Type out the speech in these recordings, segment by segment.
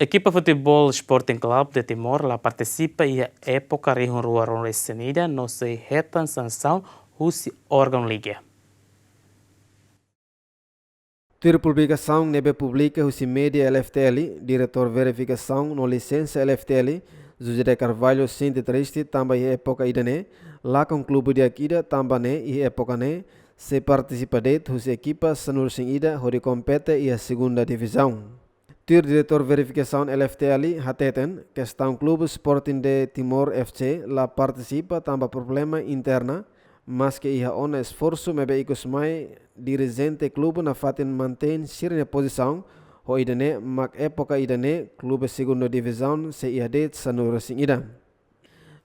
Equipa Futebol Sporting Club de Timor lá participa e a época Rihunrua Ronresenida não se retan sanção Russi órgão liga. Tir publicação nebe publica Russi Media LFTL, diretor verificação no licença LFTL, José Carvalho Sinti Triste também época idane, lá com clube de Akida também e época ne, se participa de Russi equipa Sanur Singida, onde compete e a segunda divisão. Tir diretor verificação LFTL hateten questão clube Sporting de Timor FC lá participa também problema interna, mas que ia on esforço mebe ikos mai dirigente clube na fatin mantém sirne posição ho idane mak época idane clube segunda divisão se ia det Sanur Singida.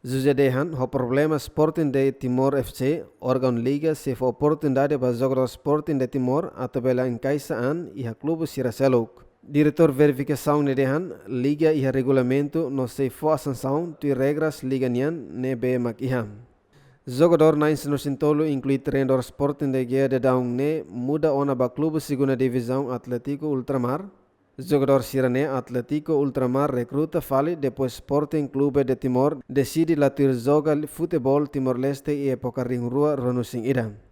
José Dehan ho problema Sporting de Timor FC órgão liga se for oportunidade para jogar Sporting de Timor a tabela em Kaisaan e a clube Siraseluk. Diretor verificação nedehan liga e regulamento no se for a sanção de regras liga nian nebe makiham. Jogador na no sintolo inclui treinador Sporting de Guia de Daung ne muda ona ba clube segunda divisão Atlético Ultramar. Jogador Sirane Atlético Ultramar recruta fale depois Sporting Clube de Timor decide latir joga futebol Timor-Leste e época Rihunrua Ronusing Ida.